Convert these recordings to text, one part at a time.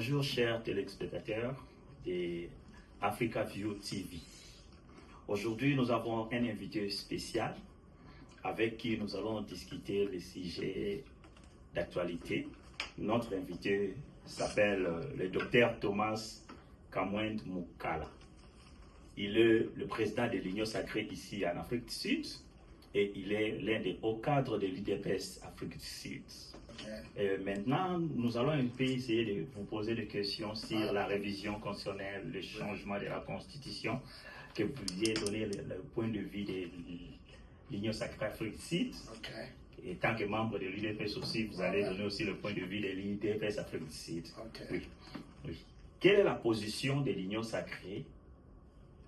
Bonjour chers téléspectateurs de Africa View TV. Aujourd'hui, nous avons un invité spécial avec qui nous allons discuter les sujets d'actualité. Notre invité s'appelle le docteur Thomas Kamwende Mukala. Il est le président de l'Union sacrée ici en Afrique du Sud et il est l'un des hauts cadres de l'UDPS Afrique du Sud. Maintenant, nous allons un peu essayer de vous poser des questions sur la révision constitutionnelle, le changement de la Constitution, que vous ayez donné le point de vue de l'Union sacrée Afrique du Sud. Et tant que membre de l'UDPS aussi, vous allez donner aussi le point de vue de l'UDPS Afrique du Sud. Oui. Quelle est la position de l'Union sacrée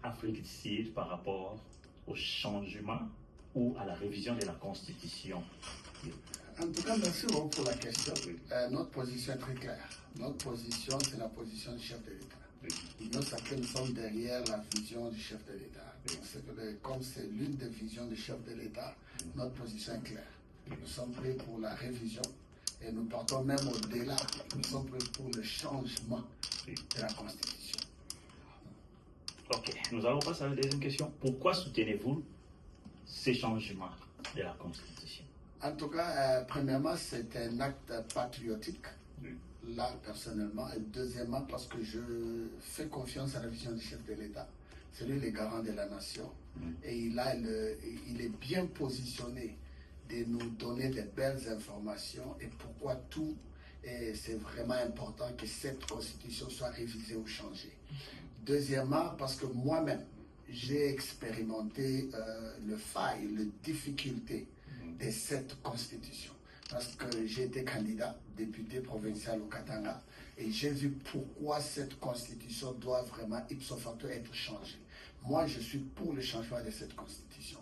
Afrique du Sud par rapport au changement ou à la révision de la Constitution? En tout cas, merci beaucoup pour la question. Notre position est très claire. Notre position, c'est la position du chef de l'État. L'Union sacrée, nous sommes derrière la vision du chef de l'État. Comme c'est l'une des visions du chef de l'État, notre position est claire. Nous sommes prêts pour la révision et nous partons même au-delà. Nous sommes prêts pour le changement de la Constitution. Ok, nous allons passer à la deuxième question. Pourquoi soutenez-vous ces changements de la Constitution? En tout cas, premièrement, c'est un acte patriotique, là, personnellement. Et deuxièmement, parce que je fais confiance à la vision du chef de l'État. C'est lui le garant de la nation. Et il est bien positionné de nous donner de belles informations. Et pourquoi tout, c'est vraiment important que cette constitution soit révisée ou changée. Deuxièmement, parce que moi-même, j'ai expérimenté le faille, les difficultés de cette constitution. Parce que j'ai été candidat, député provincial au Katanga, et j'ai vu pourquoi cette constitution doit vraiment ipso facto être changée. Moi, je suis pour le changement de cette constitution.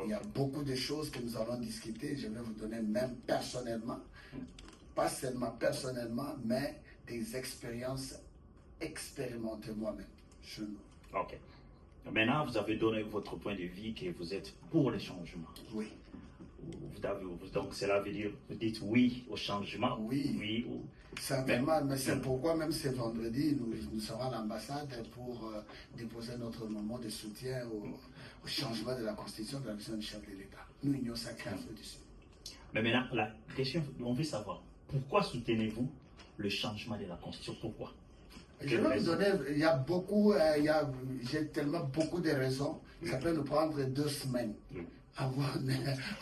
Il y a beaucoup de choses que nous allons discuter, je vais vous donner même personnellement, pas seulement personnellement, mais des expériences expérimentées moi-même. Ok. Maintenant, vous avez donné votre point de vue que vous êtes pour le changement. Oui. Donc cela veut dire, vous dites oui au changement. Oui. Simplement, mais c'est pourquoi même ce vendredi, nous serons à l'ambassade pour déposer notre moment de soutien au changement de la Constitution de la vision du chef de l'État. Nous, Union sacrée Afrique du Sud. Mais maintenant, la question, on veut savoir, pourquoi soutenez-vous le changement de la Constitution? Pourquoi? Je vais vous donner, j'ai tellement beaucoup de raisons, ça peut nous prendre 2 semaines. En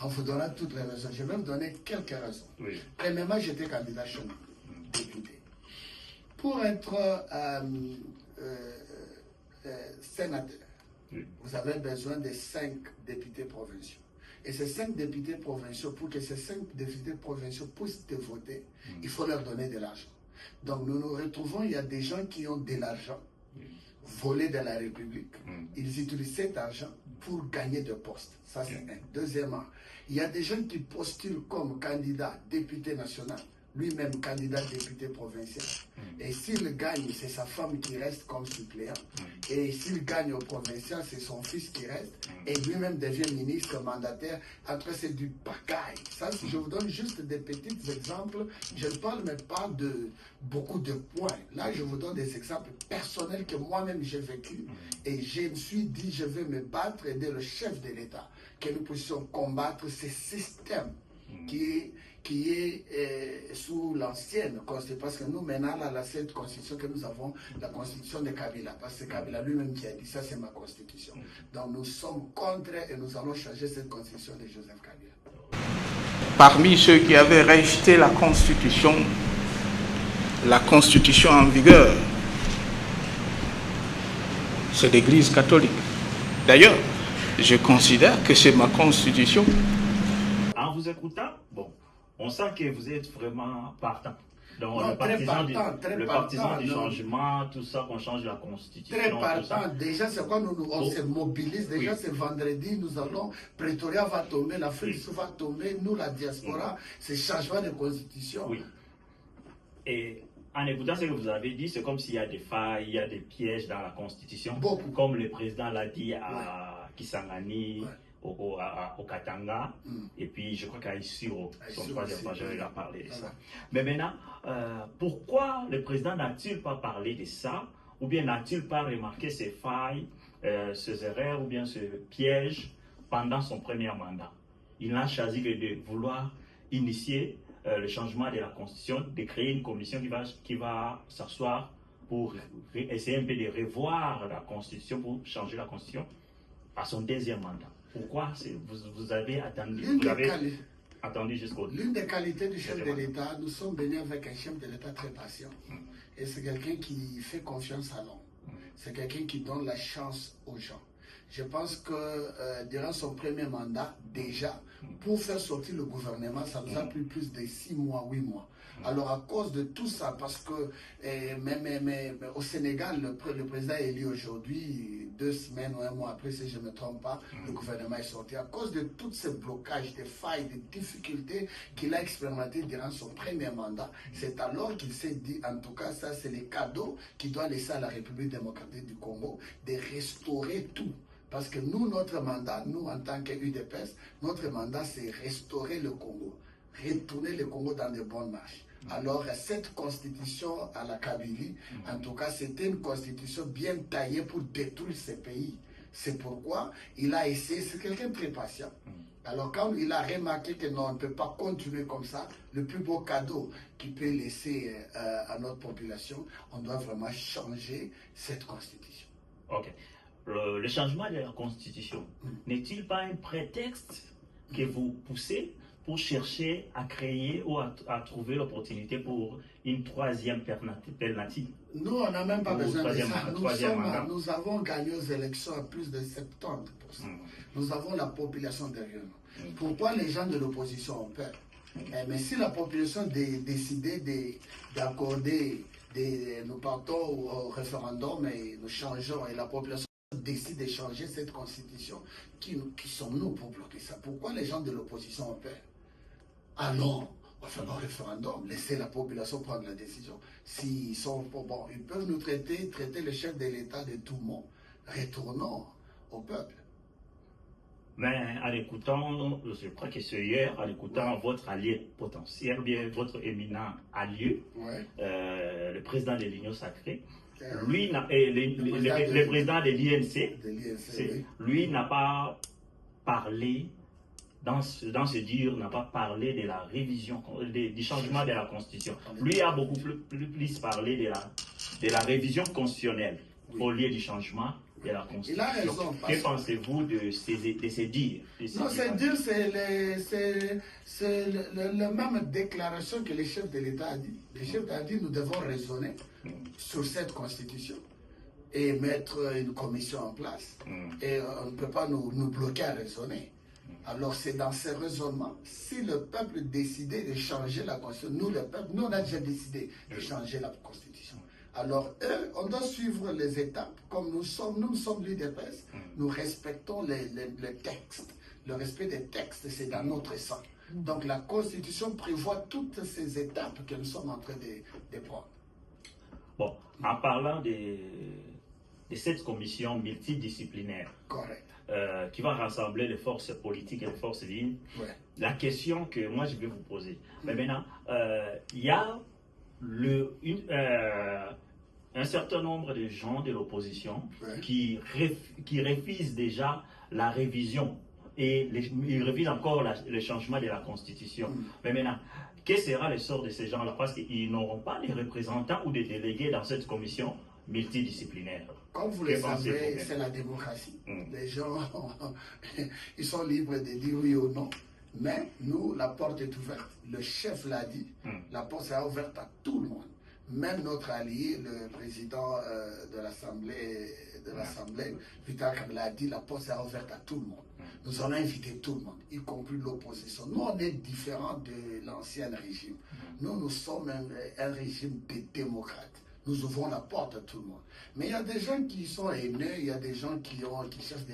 vous donnant toutes les raisons. Je vais vous donner quelques raisons. Premièrement, j'étais candidat chez nous, député. Pour être sénateur, vous avez besoin de 5 députés provinciaux. Et ces 5 députés provinciaux, pour que ces 5 députés provinciaux puissent te voter, il faut leur donner de l'argent. Donc nous nous retrouvons, il y a des gens qui ont de l'argent volé de la République. Ils utilisent cet argent pour gagner des postes. Ça, c'est un. Deuxièmement, il y a des gens qui postulent comme candidat député national, lui-même candidat député provincial. Et s'il gagne, c'est sa femme qui reste comme suppléant. Et s'il gagne au provincial, c'est son fils qui reste. Et lui-même devient ministre mandataire. Après, c'est du pagaille. Ça, je vous donne juste des petits exemples. Je ne parle même pas de beaucoup de points. Là, je vous donne des exemples personnels que moi-même j'ai vécu. Et je me suis dit, je vais me battre, aider le chef de l'État, que nous puissions combattre ce système qui est sous l'ancienne constitution, parce que nous maintenant cette constitution que nous avons, la constitution de Kabila, parce que Kabila lui-même qui a dit ça, c'est ma constitution. Donc nous sommes contre et nous allons changer cette constitution de Joseph Kabila. Parmi ceux qui avaient rejeté la constitution en vigueur, c'est l'Église catholique. D'ailleurs, je considère que c'est ma constitution. En vous écoutant, on sent que vous êtes vraiment partant. Donc, non, le partisan du changement, tout ça, qu'on change la Constitution. Très partant. Déjà, c'est quoi on se mobilise. Déjà, c'est vendredi, nous allons, Pretoria va tomber, l'Afrique va tomber, nous, la diaspora, c'est changement de Constitution. Et en écoutant ce que vous avez dit, c'est comme s'il y a des failles, il y a des pièges dans la Constitution. Beaucoup. Comme le président l'a dit à Kisangani, à au Katanga, et puis je crois qu'à Issiro, son troisième majeur, il a parlé de ça. Mais maintenant, pourquoi le président n'a-t-il pas parlé de ça, ou bien n'a-t-il pas remarqué ces failles, ces erreurs, ou bien ce piège pendant son premier mandat? Il n'a choisi que de vouloir initier le changement de la Constitution, de créer une commission qui va s'asseoir pour essayer un peu de revoir la Constitution, pour changer la Constitution à son deuxième mandat. Pourquoi vous avez attendu, attendu jusqu'au... L'une des qualités du chef de l'État, nous sommes venus avec un chef de l'État très patient. Et c'est quelqu'un qui fait confiance à l'homme. C'est quelqu'un qui donne la chance aux gens. Je pense que durant son premier mandat, déjà, pour faire sortir le gouvernement, ça nous a pris plus de 6 mois, 8 mois. Alors à cause de tout ça, parce que mais au Sénégal, le président est élu aujourd'hui, 2 semaines ou 1 mois après, si je ne me trompe pas, le gouvernement est sorti. À cause de tous ces blocages, des failles, des difficultés qu'il a expérimenté durant son premier mandat, c'est alors qu'il s'est dit, en tout cas, ça c'est les cadeaux qu'il doit laisser à la République démocratique du Congo, de restaurer tout. Parce que nous, notre mandat, nous en tant qu'UDPS, notre mandat c'est restaurer le Congo, retourner le Congo dans de bonnes marches. Alors cette constitution à la Kabylie, en tout cas c'était une constitution bien taillée pour détruire ce pays. C'est pourquoi il a essayé, c'est quelqu'un de très patient. Alors quand il a remarqué que non, on ne peut pas continuer comme ça, le plus beau cadeau qu'il peut laisser à notre population, on doit vraiment changer cette constitution. Ok. Le changement de la Constitution n'est-il pas un prétexte que vous poussez pour chercher à créer ou à trouver l'opportunité pour une troisième alternative? Nous, on n'a même pas besoin de ça. Nous avons gagné aux élections à plus de 70%. Nous avons la population derrière nous. Pourquoi les gens de l'opposition ont peur? Mais si la population décidait d'accorder, nous partons au référendum et nous changeons, et la population décide de changer cette constitution, qui sommes-nous pour bloquer ça? Pourquoi les gens de l'opposition ont peur? Alors, on va faire un référendum, laisser la population prendre la décision. S'ils sont bon, ils peuvent nous traiter le chef de l'État de tout le monde. Retournons au peuple. Mais en écoutant, je crois que c'est hier, en écoutant votre allié potentiel, bien votre éminent allié, le président de l'Union sacrée, lui, le président de l'INC, lui n'a pas parlé, dans ce dire, n'a pas parlé de la révision, du changement de la Constitution. Lui a beaucoup plus parlé de la révision constitutionnelle au lieu du changement de la Constitution. Il a raison. Que pensez-vous de ces dires? Non, ces dires, c'est la même déclaration que le chef de l'État a dit. Le chef a dit nous devons raisonner sur cette Constitution et mettre une commission en place. Et on ne peut pas nous bloquer à raisonner. Alors c'est dans ces raisonnements, si le peuple décidait de changer la Constitution, nous le peuple, nous on a déjà décidé de changer la Constitution. Alors eux, on doit suivre les étapes, comme nous sommes l'UDPS, nous respectons les textes. Le respect des textes, c'est dans notre sang. Donc la Constitution prévoit toutes ces étapes que nous sommes en train de prendre. Bon, en parlant de cette commission multidisciplinaire, correct. Qui va rassembler les forces politiques et les forces vives, la question que moi je vais vous poser, mais maintenant, il y a un certain nombre de gens de l'opposition qui refusent déjà la révision et ils refusent encore le changement de la Constitution. Mais maintenant, quel sera le sort de ces gens-là? Parce qu'ils n'auront pas de représentants ou de délégués dans cette commission multidisciplinaire. Comme vous le savez, c'est la démocratie. Les gens, ils sont libres de dire oui ou non. Mais nous, la porte est ouverte. Le chef l'a dit, la porte sera ouverte à tout le monde. Même notre allié, le président de l'Assemblée, Vital Kamerhe l'a dit, la porte sera ouverte à tout le monde. Nous allons inviter tout le monde, y compris l'opposition. Nous, on est différents de l'ancien régime. Nous sommes un régime de démocrates. Nous ouvrons la porte à tout le monde. Mais il y a des gens qui sont haineux, il y a des gens qui cherchent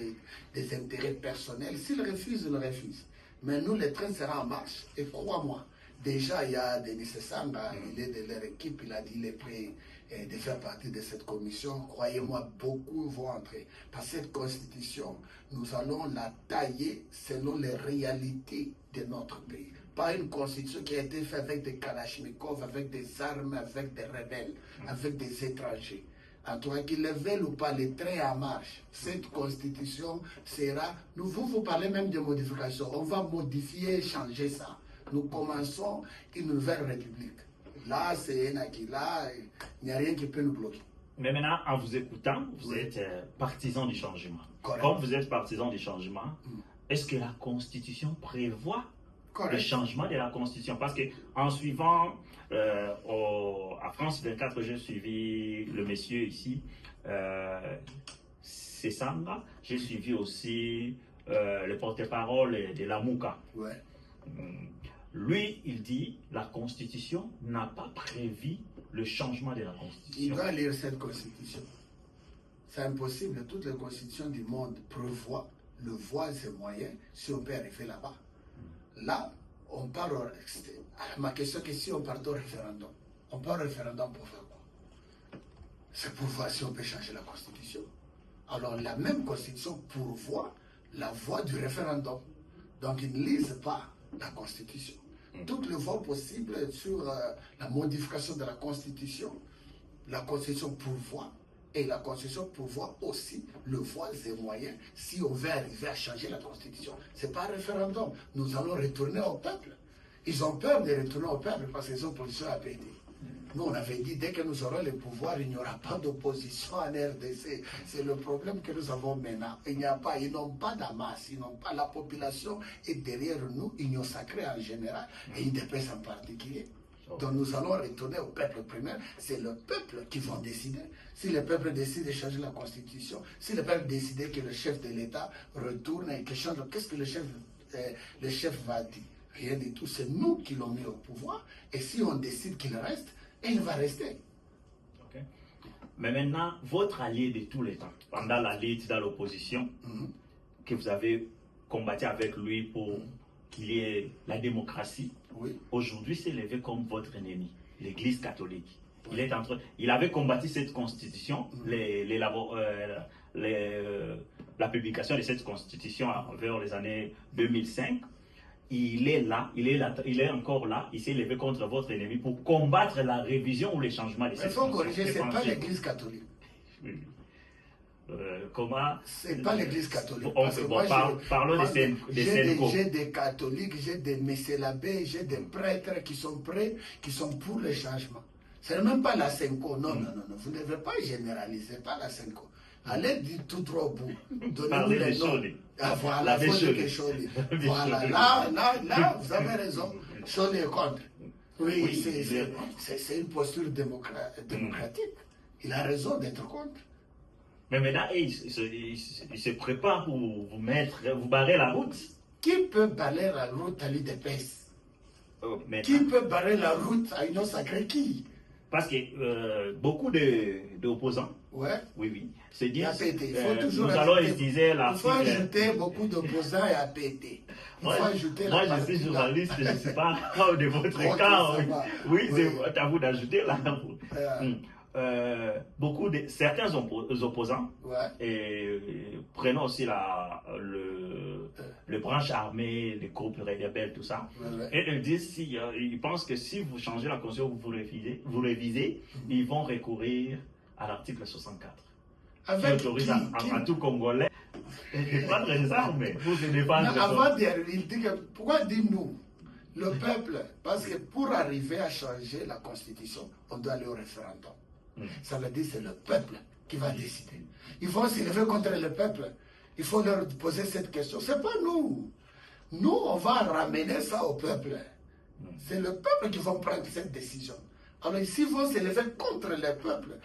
des intérêts personnels. S'ils refusent, ils refusent. Mais nous, le train sera en marche. Et crois-moi, déjà, il y a Denis Sanga, il est de leur équipe, il a dit qu'il est prêt de faire partie de cette commission. Croyez-moi, beaucoup vont entrer. Parce que cette constitution, nous allons la tailler selon les réalités de notre pays. Pas une constitution qui a été faite avec des kalachnikovs, avec des armes, avec des rebelles, avec des étrangers. En tout cas, qu'ils le veulent ou pas, les trains en marche. Cette constitution sera... Vous parlez même de modification. On va modifier, changer ça. Nous commençons une nouvelle république. Là, c'est un acquis. Là, il n'y a rien qui peut nous bloquer. Mais maintenant, en vous écoutant, vous êtes partisan du changement. Correct. Comme vous êtes partisan du changement, est-ce que la Constitution prévoit le changement de la Constitution? Parce qu'en suivant à France 24, j'ai suivi le monsieur ici, Sessanga, j'ai suivi aussi le porte-parole de la Mouka. Ouais. Lui, il dit la Constitution n'a pas prévu le changement de la Constitution. Il doit lire cette Constitution. C'est impossible. Toutes les constitutions du monde prévoient le voie et moyens si on peut arriver là-bas. Là, on part au... Ma question est si on part au référendum. On part au référendum pour faire quoi? C'est pour voir si on peut changer la Constitution. Alors, la même Constitution pourvoit la voie du référendum. Donc, ils ne lisent pas la Constitution. Toutes les voies possibles sur la modification de la Constitution pourvoit. Et la Constitution pourvoit aussi le voies et moyens si on veut arriver à changer la Constitution. Ce n'est pas un référendum. Nous allons retourner au peuple. Ils ont peur de retourner au peuple parce qu'ils ont position à péter. Nous, on avait dit, dès que nous aurons le pouvoir, il n'y aura pas d'opposition en RDC. C'est le problème que nous avons maintenant. Il n'y a pas, ils n'ont pas d'Amas, ils n'ont pas, la population est derrière nous, Union sacrée en général, et UDPS en particulier. Donc nous allons retourner au peuple primaire. C'est le peuple qui va décider. Si le peuple décide de changer la Constitution, si le peuple décide que le chef de l'État retourne et que change, qu'est-ce que le chef va dire? Rien du tout. C'est nous qui l'ont mis au pouvoir. Et si on décide qu'il reste, il va rester. Okay. Mais maintenant, votre allié de tous les temps, pendant la lutte dans l'opposition, que vous avez combattu avec lui pour qu'il y ait la démocratie, aujourd'hui s'est levé comme votre ennemi, l'Église catholique. Il avait combattu cette constitution, la publication de cette constitution vers les années 2005. Il est encore là, il s'est levé contre votre ennemi pour combattre la révision ou les changements de cette constitution. Il faut corriger, ce n'est pas l'Église catholique. Comment? C'est pas l'Église catholique. Parlons des Senko. J'ai des catholiques, j'ai des messieurs l'abbé, j'ai des prêtres qui sont prêts, qui sont pour le changement. Ce n'est même pas la Senko. Non, non, non, vous ne devez pas généraliser, pas la Senko. Allez dire tout droit au bout. Donnez-nous les noms. Ah, voilà, voilà, là, vous avez raison. Choli est contre. Oui, c'est une posture démocratique. Il a raison d'être contre. Mais maintenant, il se prépare pour vous barrer la route. Qui peut barrer la route à l'UDPS? Qui peut barrer la route à Union sacrée? Qui? Parce que beaucoup d'opposants, oui, se disent, nous allons utiliser la... Il faut ajouter beaucoup d'opposants et APT. Moi, je suis journaliste, je ne sais pas de votre cas. Oui, c'est à vous d'ajouter là. Certains opposants, prenons aussi le branche armée, les groupes rebelles, tout ça, et ils disent, ils pensent que si vous changez la constitution, vous révisez, ils vont recourir à l'article 64. Qui autorise à tout Congolais de prendre les armes pour se défendre. Avant il dit que, pourquoi dit-nous le peuple? Parce que pour arriver à changer la constitution, on doit aller au référendum. Ça veut dire que c'est le peuple qui va décider. Ils vont s'élever contre le peuple. Il faut leur poser cette question. Ce n'est pas nous. Nous, on va ramener ça au peuple. C'est le peuple qui va prendre cette décision. Alors, s'ils vont s'élever contre le peuple,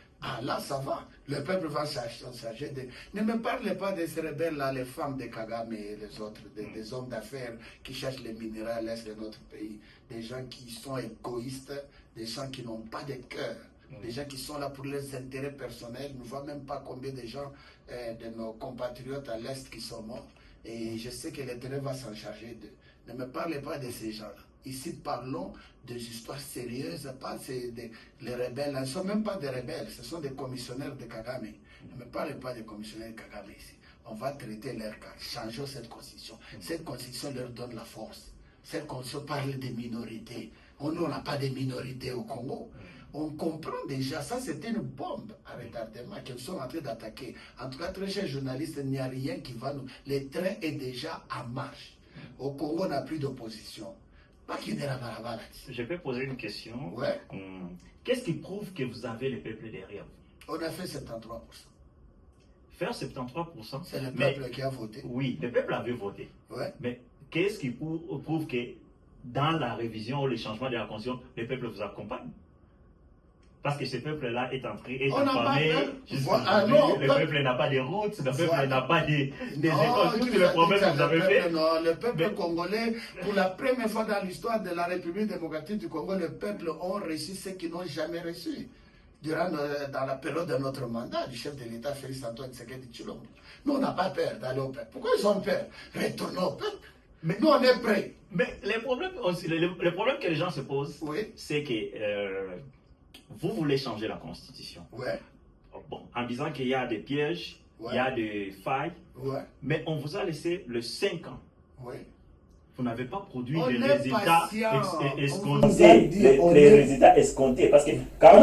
là, ça va. Le peuple va s'charger de... Ne me parlez pas de ces rebelles-là, les femmes de Kagame et les autres, des hommes d'affaires qui cherchent les minéraux à l'est de notre pays. Des gens qui sont égoïstes, des gens qui n'ont pas de cœur. Des gens qui sont là pour leurs intérêts personnels. Nous ne voyons même pas combien de gens de nos compatriotes à l'Est qui sont morts. Et je sais que l'Éternel va s'en charger d'eux. Ne me parlez pas de ces gens-là. Ici, parlons des histoires sérieuses, pas les rebelles. Ce ne sont même pas des rebelles, ce sont des commissionnaires de Kagame. Ne me parlez pas des commissionnaires de Kagame ici. On va traiter leur cas. Changeons cette constitution. Cette constitution leur donne la force. Cette constitution parle des minorités. On n'a pas de minorités au Congo. On comprend déjà, ça c'était une bombe à retardement qu'ils sont en train d'attaquer. En tout cas, très chers journalistes, il n'y a rien qui va nous... Le train est déjà en marche. Au Congo, on n'a plus d'opposition. Pas qu'il n'est là-bas. Je peux poser une question. Ouais. Qu'est-ce qui prouve que vous avez le peuple derrière vous? On a fait 73%. Faire 73%, c'est le peuple qui a voté. Oui, le peuple avait voté. Ouais. Mais qu'est-ce qui prouve que dans la révision ou les changements de la Constitution, le peuple vous accompagne? Parce que ce peuple-là est entré, est informé. Le peuple n'a pas de routes, le peuple n'a pas des écoles. Tous les problèmes que vous avez fait. Non, le peuple congolais, pour la première fois dans l'histoire de la République démocratique du Congo, le peuple a reçu ce qu'ils n'ont jamais reçu. Dans la période de notre mandat du chef de l'État, Félix Antoine Tshisekedi Tshilombo. Nous, on n'a pas peur d'aller au peuple. Pourquoi ils ont peur? Retournons au peuple. Mais nous, on est prêts. Mais le problème que les gens se posent, oui, c'est que vous voulez changer la Constitution. Ouais. Bon, en disant qu'il y a des pièges, ouais, il y a des failles, ouais, mais on vous a laissé le 5 ans. Ouais. Vous n'avez pas produit les résultats escomptés. Les résultats escomptés. Parce que quand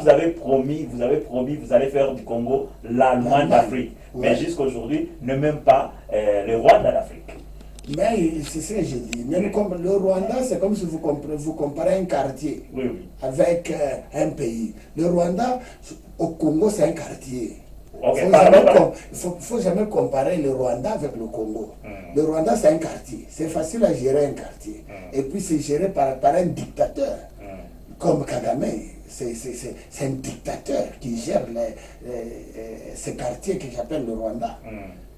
vous avez promis, vous allez faire du Congo l'Allemagne d'Afrique. Ouais. Mais jusqu'à aujourd'hui, ne même pas le Rwanda d'Afrique. Mais c'est ce que je dis. Même comme le Rwanda, c'est comme si vous comparez un quartier, oui, oui, avec un pays. Le Rwanda, au Congo, c'est un quartier. Il ne faut jamais comparer le Rwanda avec le Congo. Le Rwanda, c'est un quartier. C'est facile à gérer un quartier. Et puis, c'est géré par un dictateur. Comme Kagame. C'est un dictateur qui gère ce quartier que j'appelle le Rwanda.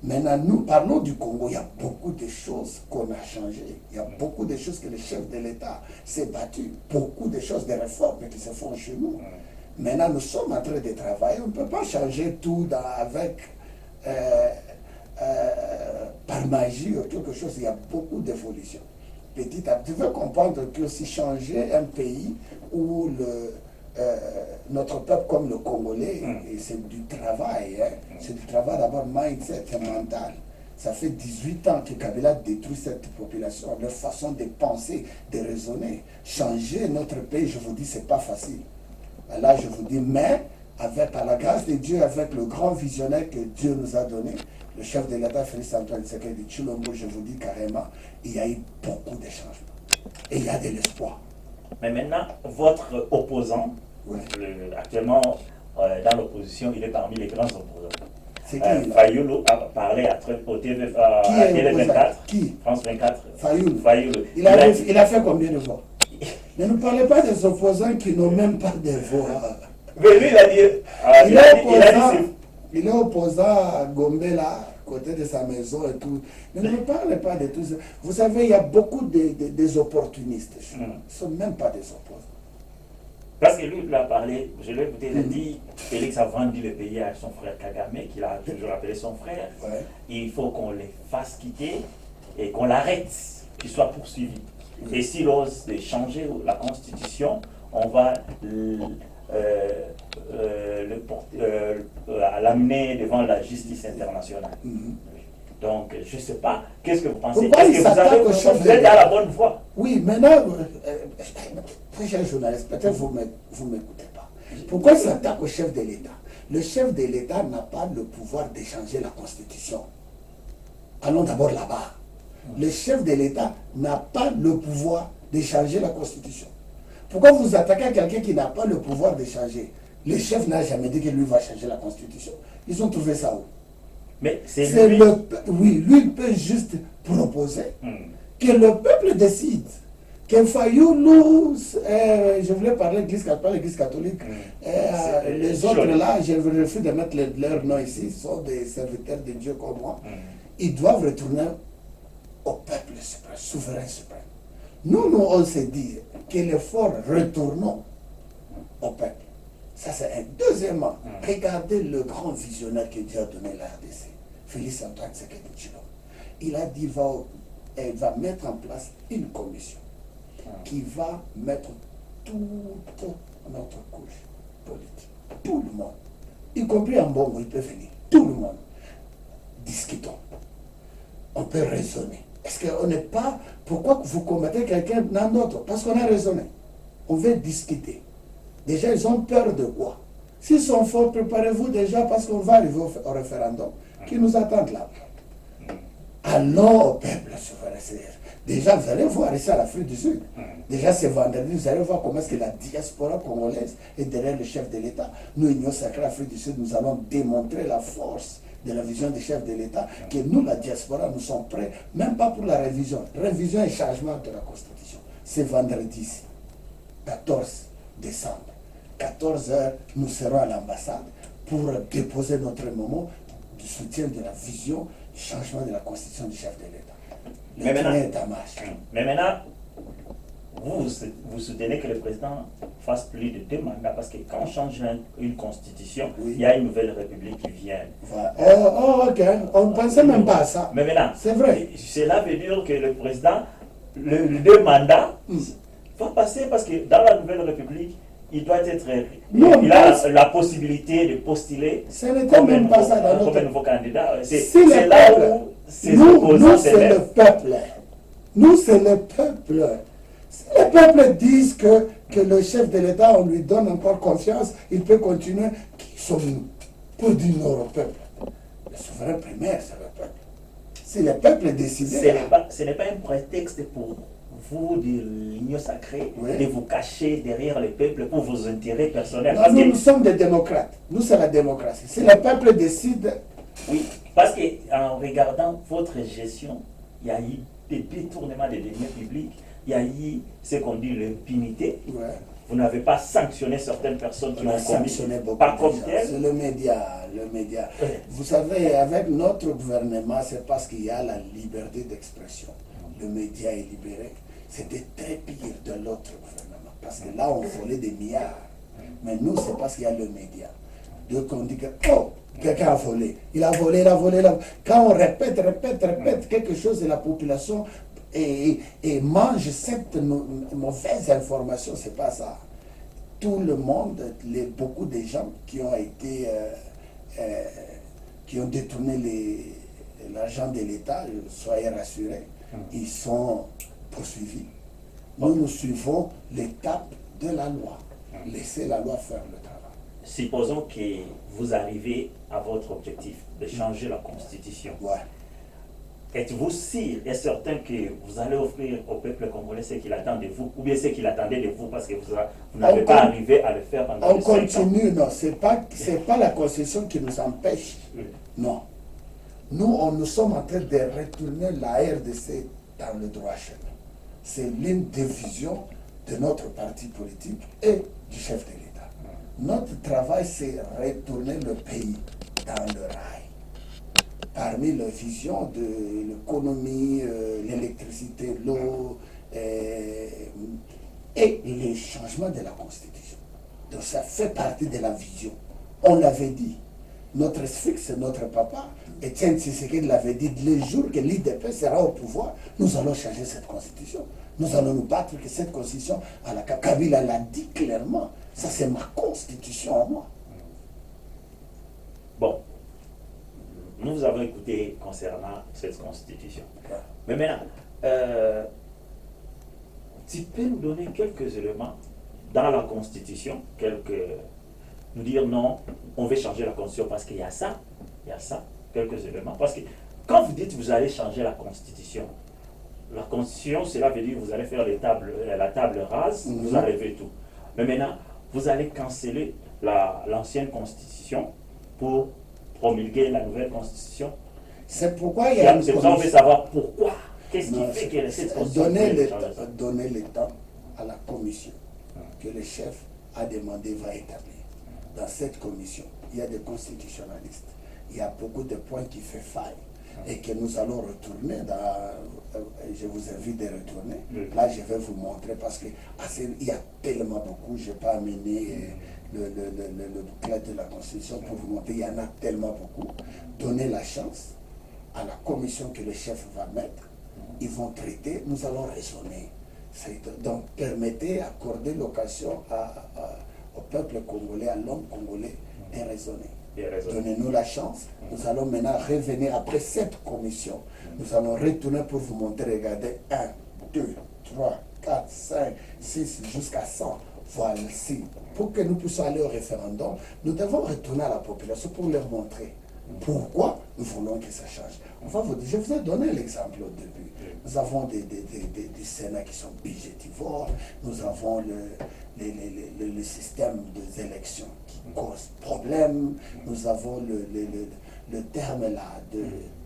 Maintenant, nous parlons du Congo. Il y a beaucoup de choses qu'on a changées. Il y a beaucoup de choses que le chef de l'État s'est battu. Beaucoup de choses, des réformes qui se font chez nous. Maintenant, nous sommes en train de travailler. On ne peut pas changer tout par magie ou quelque chose. Il y a beaucoup d'évolutions. Petit à petit, tu veux comprendre que si changer un pays où notre peuple comme le Congolais, c'est du travail. Hein. C'est du travail d'abord mindset et mental. Ça fait 18 ans que Kabila détruit cette population, leur façon de penser, de raisonner. Changer notre pays, je vous dis, c'est pas facile. Là, je vous dis, mais par la grâce de Dieu, avec le grand visionnaire que Dieu nous a donné, le chef de l'État, Félix Antoine Tshisekedi Tshilombo, je vous dis carrément, il y a eu beaucoup de changements. Et il y a de l'espoir. Mais maintenant, votre opposant, oui, actuellement dans l'opposition, il est parmi les grands opposants. C'est qui Fayulu a parlé au TV24. Qui France 24. Fayulu. Il a fait combien de voix? Ne nous parlez pas des opposants qui n'ont même pas de voix. Mais lui, il a dit... Il est opposant à Gombe, là, côté de sa maison et tout. Ne me parlez pas de tout ça. Vous savez, il y a beaucoup des opportunistes. Ce ne sont même pas des opposants. Parce que lui, il a parlé, je l'ai écouté, il a dit, Félix a vendu le pays à son frère Kagame, qu'il a toujours appelé son frère. Ouais. Il faut qu'on les fasse quitter et qu'on l'arrête, qu'il soit poursuivi. Et s'il ose changer la Constitution, on va l'amener devant la justice internationale. Donc, je ne sais pas, qu'est-ce que vous pensez? Est-ce que vous êtes à la bonne voie? Oui, maintenant, très cher journaliste, peut-être vous ne m'écoutez pas. Pourquoi il s'attaque au chef de l'État? Le chef de l'État n'a pas le pouvoir de changer la Constitution. Allons d'abord là-bas. Le chef de l'État n'a pas le pouvoir de changer la Constitution. Pourquoi vous attaquez à quelqu'un qui n'a pas le pouvoir de changer? Le chef n'a jamais dit que lui va changer la Constitution. Ils ont trouvé ça où? Mais c'est lui. Oui, lui il peut juste proposer que le peuple décide. Que Fayulu, je voulais parler de l'Église catholique, les autres là, je refuse de mettre leur nom ici, sont des serviteurs de Dieu comme moi. Ils doivent retourner au peuple suprême, souverain suprême. Nous, on s'est dit que l'effort retournons au peuple. Ça, c'est un. Deuxièmement, regardez le grand visionnaire que Dieu a donné à la RDC, Félix Antoine Tshisekedi Tshilombo. Il a dit qu'il va mettre en place une commission qui va mettre toute notre couche politique. Tout le monde, y compris en Bongo, il peut venir. Tout le monde. Discutons. On peut raisonner. Est-ce qu'on n'est pas... Pourquoi vous combattez quelqu'un d'un autre? Parce qu'on a raisonné. On veut discuter. Déjà, ils ont peur de quoi? S'ils sont forts, préparez-vous déjà parce qu'on va arriver au référendum qui nous attend là. Alors, peuple souverain, déjà, vous allez voir ici à l'Afrique du Sud. Déjà, ce vendredi, vous allez voir comment est-ce que la diaspora congolaise est derrière le chef de l'État. Nous, Union Sacrée Afrique du Sud, nous allons démontrer la force de la vision du chef de l'État, que nous, la diaspora, nous sommes prêts, même pas pour la révision. Révision et changement de la Constitution. C'est vendredi, 14 décembre. 14h, nous serons à l'ambassade pour déposer notre moment du soutien de la vision du changement de la constitution du chef de l'État. Mais maintenant, vous soutenez que le président fasse plus de 2 mandats parce que quand on change une constitution, il y a une nouvelle république qui vient. Ok, on ne pensait même pas à ça. Mais maintenant, c'est vrai. Cela veut dire que le président, le 2 mandats, va passer parce que dans la nouvelle république, il doit être... il a la possibilité de postuler comme un nouveau candidat. C'est là où nous, c'est le peuple. Nous, c'est le peuple. Si les peuples disent que le chef de l'État, on lui donne encore confiance, il peut continuer. Qui sommes-nous pour dire non au peuple? Le souverain primaire, c'est le peuple. Si le peuple décide... Ce n'est pas un prétexte pour vous, de l'Union Sacrée, de vous cacher derrière le peuple pour vos intérêts personnels. Non, nous sommes des démocrates. Nous, c'est la démocratie. Si le peuple décide... Oui, parce qu'en regardant votre gestion, il y a eu des détournements des deniers publics, il y a eu ce qu'on dit l'impunité. Vous n'avez pas sanctionné certaines personnes qui ont sanctionné beaucoup. Par comme tel. C'est le média. Vous savez, avec notre gouvernement, c'est parce qu'il y a la liberté d'expression. Le média est libéré. C'était très pire de l'autre gouvernement. Parce que là, on volait des milliards. Mais nous, c'est parce qu'il y a le média. Donc on dit que, oh, quelqu'un a volé. Il a volé. Quand on répète quelque chose de la population et mange cette mauvaise information, c'est pas ça. Tout le monde, beaucoup de gens qui ont été, qui ont détourné l'argent de l'État, soyez rassurés, ils sont poursuivis. Nous suivons l'étape de la loi. Laissez la loi faire le travail. Supposons que vous arrivez à votre objectif de changer la Constitution. Êtes-vous sûr et certain que vous allez offrir au peuple congolais ce qu'il attend de vous, ou bien ce qu'il attendait de vous, parce que vous n'avez pas arrivé à le faire pendant on continue, non, c'est pas la Constitution qui nous empêche. Non. Nous sommes en train de retourner la RDC dans le droit chemin. C'est l'une des visions de notre parti politique et du chef de l'État. Notre travail, c'est retourner le pays dans le rail. Parmi les visions de l'économie, l'électricité, l'eau et le changement de la Constitution. Donc ça fait partie de la vision. On l'avait dit. Notre fixe, notre papa, Étienne Tshisekedi l'avait dit, le jour que l'IDP sera au pouvoir, nous allons changer cette constitution. Nous allons nous battre que cette constitution, Kabila l'a dit clairement, ça c'est ma constitution à moi. Bon, nous vous avons écouté concernant cette constitution. Mais maintenant, tu peux nous donner quelques éléments dans la constitution, nous dire non, on veut changer la constitution parce qu'il y a ça, quelques éléments. Parce que quand vous dites que vous allez changer la constitution, cela veut dire que vous allez faire la table rase, vous enlevez tout. Mais maintenant, vous allez canceller l'ancienne constitution pour promulguer la nouvelle constitution. C'est pourquoi il y a une commission. On veut savoir pourquoi. Qu'est-ce qui fait que cette constitution... Donner le temps à la commission que le chef a demandé va établir. Dans cette commission, il y a des constitutionnalistes. Il y a beaucoup de points qui font faille et que nous allons retourner je vous invite de retourner. Là, je vais vous montrer parce qu'il y a tellement beaucoup. Je n'ai pas amené le bouclet de la Constitution pour vous montrer. Il y en a tellement beaucoup. Donnez la chance à la commission que le chef va mettre. Ils vont traiter. Nous allons raisonner. Donc, permettez, accordez l'occasion au peuple congolais, à l'homme congolais, de raisonner. Donnez-nous la chance. Nous allons maintenant revenir après cette commission. Nous allons retourner pour vous montrer, regardez, 1, 2, 3, 4, 5, 6, jusqu'à 100. Voici. Pour que nous puissions aller au référendum, nous devons retourner à la population pour leur montrer pourquoi nous voulons que ça change. Je vous ai donné l'exemple au début. Nous avons des Sénats qui sont budgétivores, nous avons le système des élections qui cause problème, nous avons le terme là de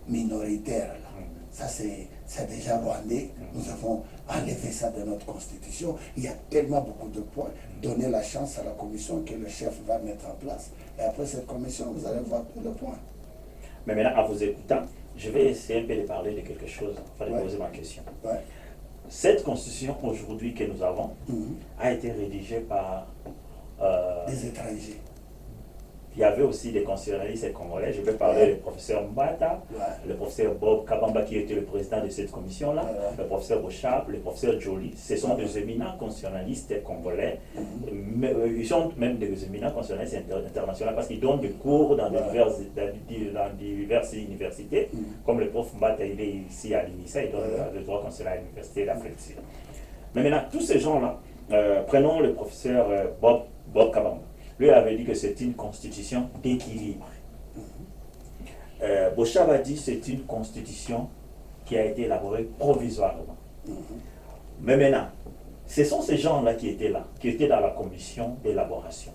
minoritaire là. Ça c'est déjà rwandais, nous avons enlevé ça de notre constitution. Il y a tellement beaucoup de points. Donnez la chance à la commission que le chef va mettre en place. Et après cette commission, vous allez voir tous les points. Mais maintenant, à vous écoutant, je vais essayer un peu de parler de quelque chose, enfin de poser ma question. Cette constitution aujourd'hui que nous avons a été rédigée par des étrangers. Il y avait aussi des constitutionnalistes congolais. Je peux parler du professeur Mbata, le professeur Bob Kabamba qui était le président de cette commission-là, le professeur Bochab, le professeur Joly. Ce sont des éminents constitutionnalistes congolais. Ils sont même des éminents constitutionnalistes internationaux parce qu'ils donnent des cours dans diverses universités. Comme le prof Mbata, il est ici à l'INISA, il donne le droit constitutionnel à l'Université d'Afrique du Sud. Mais maintenant, tous ces gens-là, prenons le professeur Bob Kabamba. Lui avait dit que c'est une constitution d'équilibre. Bochab a dit que c'est une constitution qui a été élaborée provisoirement. Mais maintenant, ce sont ces gens-là qui étaient là, qui étaient dans la commission d'élaboration.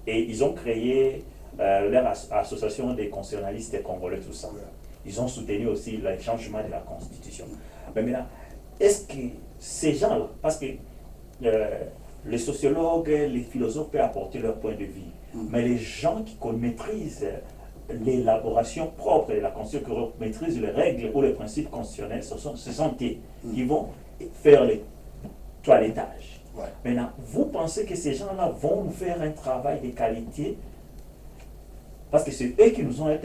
Et ils ont créé leur association des constitutionnalistes congolais, tout ça. Ils ont soutenu aussi le changement de la constitution. Mais maintenant, est-ce que ces gens-là, parce que les sociologues, les philosophes peuvent apporter leur point de vue, mais les gens qui maîtrisent l'élaboration propre de la Constitution, qui maîtrisent les règles ou les principes constitutionnels, ce sont eux qui vont faire le toilettage. Maintenant, vous pensez que ces gens-là vont nous faire un travail de qualité parce que c'est eux qui nous ont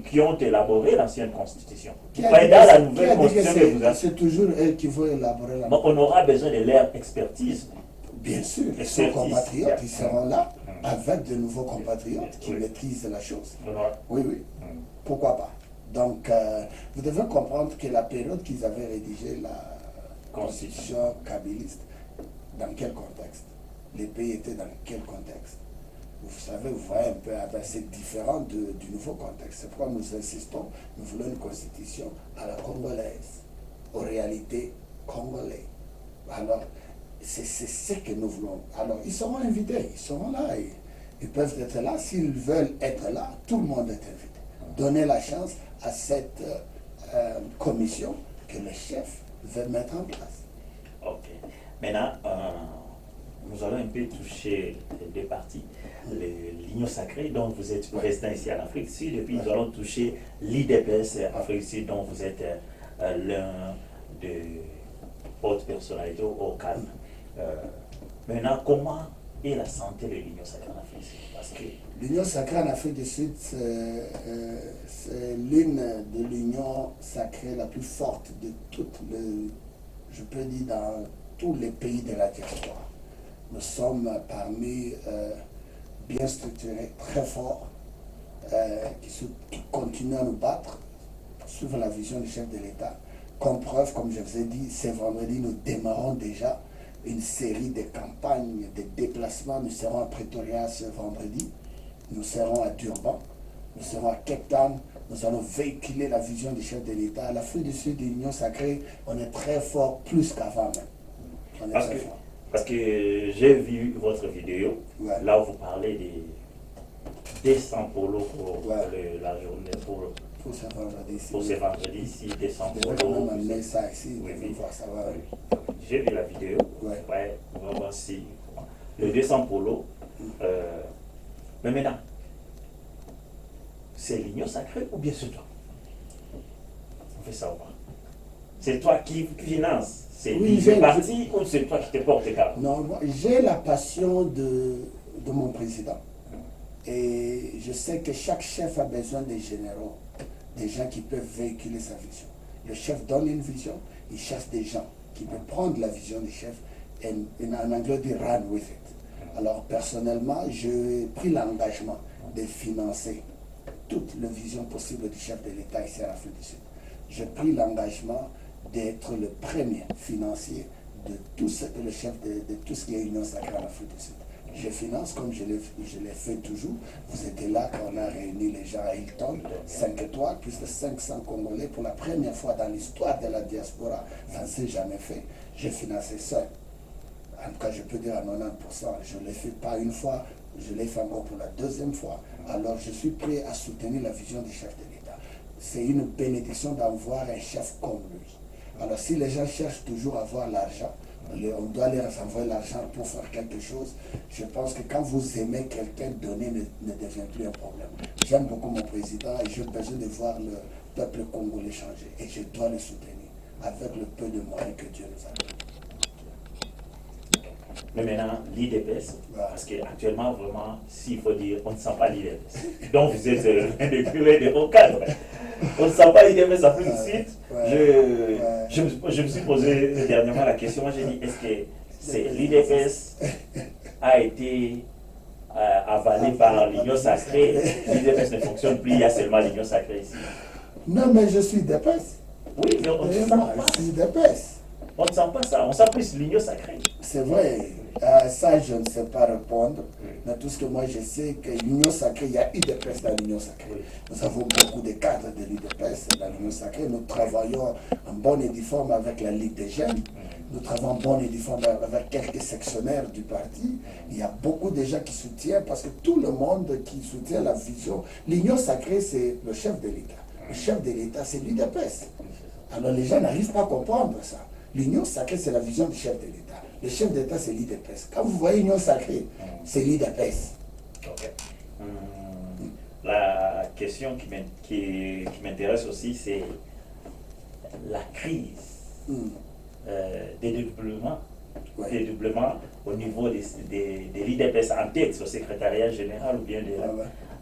qui ont élaboré l'ancienne Constitution. Dans la nouvelle Constitution que vous avez. C'est toujours eux qui vont élaborer la nouvelle. On aura besoin de leur expertise. Bien sûr, nos compatriotes, ils seront là avec de nouveaux compatriotes qui maîtrisent la chose. Oui. Pourquoi pas? Donc, vous devez comprendre que la période qu'ils avaient rédigé la constitution kabyliste, dans quel contexte? Les pays étaient dans quel contexte? Vous savez, vous voyez un peu, c'est différent du nouveau contexte. C'est pourquoi nous insistons, nous voulons une constitution à la congolaise, aux réalités congolaises. Alors, c'est ce que nous voulons. Alors, ils seront invités, ils seront là. Ils peuvent être là. S'ils veulent être là, tout le monde est invité. Donnez la chance à cette commission que le chef veut mettre en place. Ok. Maintenant, nous allons un peu toucher deux parties. L'Union sacrée, dont vous êtes président ici en Afrique du Sud, et puis nous allons toucher l'IDPS Afrique du Sud, dont vous êtes l'un des hautes personnalités au calme. Maintenant, comment est la santé de l'Union sacrée en Afrique du Sud? Parce que l'Union sacrée en Afrique du Sud, c'est l'une de l'union sacrée la plus forte de toutes je peux dire, dans tous les pays de la diaspora. Nous sommes parmi bien structurés, très forts, qui continuent à nous battre, suivant la vision du chef de l'État. Comme preuve, comme je vous ai dit, ce vendredi, nous démarrons déjà une série de campagnes, de déplacements. Nous serons à Pretoria ce vendredi, nous serons à Durban, nous serons à Cape Town. Nous allons véhiculer la vision du chef de l'État. À l'Afrique du Sud, de l'Union sacrée, on est très fort, plus qu'avant même. On est très fort. Parce que j'ai vu votre vidéo, là où vous parlez des 200 polos pour la journée, pour ce vendredi ici, 200 polos. Ça ici, voir ça, j'ai vu la vidéo, on va voir si le 200 polos, mais maintenant, c'est l'Union sacrée ou bien c'est toi? On fait ça ou pas? C'est toi qui finance? C'est parti ou c'est toi qui te porte garde? Non, j'ai la passion de mon président. Et je sais que chaque chef a besoin des généraux, des gens qui peuvent véhiculer sa vision. Le chef donne une vision, il cherche des gens qui peut prendre la vision du chef et en anglais dit run with it. Alors personnellement, j'ai pris l'engagement de financer toute la vision possible du chef de l'État ici en Afrique du Sud. J'ai pris l'engagement d'être le premier financier de tout ce que le chef de tout ce qui est Union Sacrée en Afrique du Sud. Je finance comme je l'ai fait toujours. Vous étiez là quand on a réuni les gens à Hilton, 5 étoiles, plus de 500 Congolais pour la première fois dans l'histoire de la diaspora. Ça ne s'est jamais fait. J'ai financé seul. En tout cas, je peux dire à 90%. Je ne l'ai fait pas une fois, je l'ai fait encore pour la deuxième fois. Alors, je suis prêt à soutenir la vision du chef de l'État. C'est une bénédiction d'avoir un chef comme lui. Alors, si les gens cherchent toujours à avoir l'argent, on doit leur envoyer l'argent pour faire quelque chose. Je pense que quand vous aimez quelqu'un, donner ne devient plus un problème. J'aime beaucoup mon président et j'ai besoin de voir le peuple congolais changer. Et je dois le soutenir avec le peu de moyens que Dieu nous a donné. Mais maintenant, l'IDPS, parce qu'actuellement, vraiment, s'il faut dire, on ne sent pas l'IDPS. Donc vous êtes un des curés de haut cadre. On ne sent pas l'IDPS Afrique du Sud. Je me suis posé dernièrement la question, j'ai dit, est-ce que l'IDPS a été avalé par l'Union Sacrée? L'IDPS ne fonctionne plus, il y a seulement l'Union Sacrée ici. Non, mais je suis IDPS. Oui, mais on ne sent pas. Je suis IDPS. On ne sent pas ça, on sent plus l'Union Sacrée. C'est vrai, ça je ne sais pas répondre, mais tout ce que moi je sais, que l'Union Sacrée, il y a UDPS dans l'Union Sacrée. Nous avons beaucoup de cadres de l'UDPS dans l'Union Sacrée. Nous travaillons en bonne et due forme avec la Ligue des Jeunes. Nous travaillons en bonne et due forme avec quelques sectionnaires du parti. Il y a beaucoup de gens qui soutiennent, parce que tout le monde qui soutient la vision. L'Union Sacrée, c'est le chef de l'État. Le chef de l'État, c'est l'UDPS. Alors les gens n'arrivent pas à comprendre ça. L'Union Sacrée, c'est la vision du chef de l'État. Le chef d'État, c'est l'IDPS. Quand vous voyez l'Union Sacrée, c'est l'IDPS. Okay. La question qui m'intéresse aussi, c'est la crise des dédoublements au niveau de l'IDPS en tête, au secrétariat général ou bien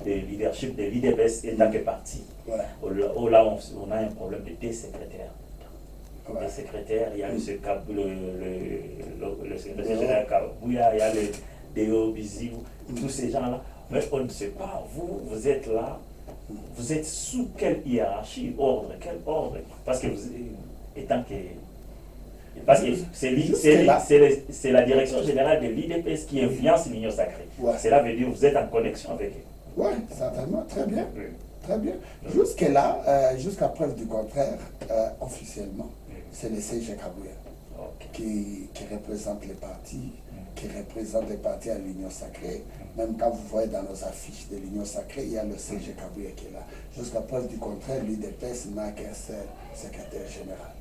de leadership de l'IDPS en tant que parti. Là, on a un problème de deux secrétaires. Les secrétaires, il y a le secrétaire général Kabouya, il y a le Déo Biziou, tous ces gens-là. Mais on ne sait pas, vous êtes là, vous êtes sous quelle hiérarchie, quel ordre? Parce que vous, étant que. Parce que c'est la direction générale de l'IDPS qui influence l'Union Sacrée. Cela veut dire que vous êtes en connexion avec eux. Oui, certainement, très bien. Très bien. Jusque-là, jusqu'à preuve du contraire, officiellement, c'est le CG Kabouya qui représente les partis, qui représente les partis à l'Union Sacrée. Même quand vous voyez dans nos affiches de l'Union Sacrée, il y a le CG Kabouya qui est là. Jusqu'à preuve du contraire, l'UDPS n'a qu'un seul secrétaire général,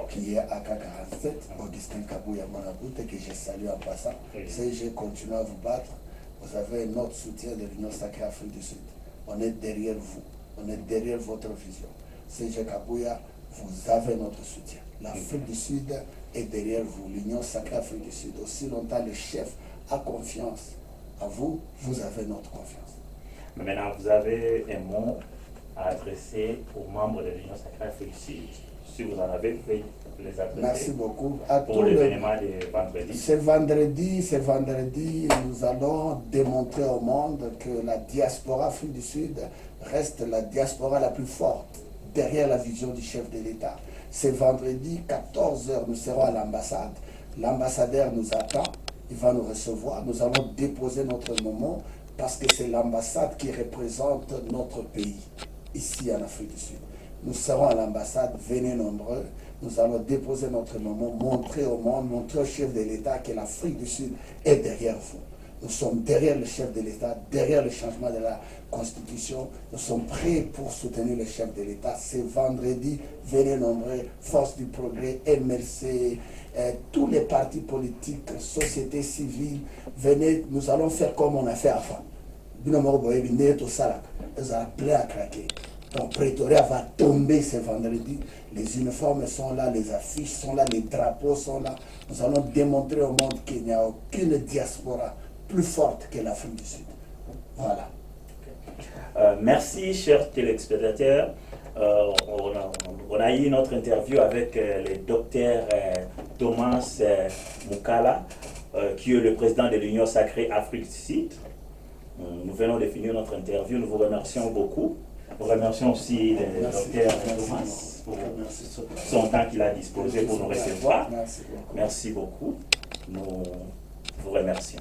qui est AK47, Augustin Kabouya Monaboute, que je salue en passant. CG, continue à vous battre. Vous avez notre soutien de l'Union Sacrée Afrique du Sud. On est derrière vous, on est derrière votre vision. CG Kabouya, vous avez notre soutien. L'Afrique du Sud est derrière vous, l'Union Sacrée Afrique du Sud. Aussi longtemps le chef a confiance à vous, vous avez notre confiance. Mais maintenant, vous avez un mot à adresser aux membres de l'Union Sacrée Afrique du Sud. Si vous en avez, vous pouvez les adresser. Merci beaucoup. Pour l'événement de vendredi. Ce vendredi, nous allons démontrer au monde que la diaspora Afrique du Sud reste la diaspora la plus forte derrière la vision du chef de l'État. Ce vendredi, 14h, nous serons à l'ambassade. L'ambassadeur nous attend, il va nous recevoir. Nous allons déposer notre moment parce que c'est l'ambassade qui représente notre pays, ici en Afrique du Sud. Nous serons à l'ambassade, venez nombreux. Nous allons déposer notre moment, montrer au monde, montrer au chef de l'État que l'Afrique du Sud est derrière vous. Nous sommes derrière le chef de l'État, derrière le changement de la Constitution. Nous sommes prêts pour soutenir le chef de l'État. C'est vendredi, venez nombreux, Force du Progrès, MLC, tous les partis politiques, société civile, venez, nous allons faire comme on a fait avant. Ils ont plein à craquer. Donc Pretoria va tomber ce vendredi. Les uniformes sont là, les affiches sont là, les drapeaux sont là. Nous allons démontrer au monde qu'il n'y a aucune diaspora plus forte que l'Afrique du Sud. Voilà. Merci, chers téléspectateurs. On a eu notre interview avec le docteur Thomas Moukala, qui est le président de l'Union Sacrée Afrique Sud. Nous venons de finir notre interview. Nous vous remercions beaucoup. Nous remercions aussi le docteur Thomas pour son temps qu'il a disposé pour nous recevoir. Merci beaucoup. Nous vous remercions.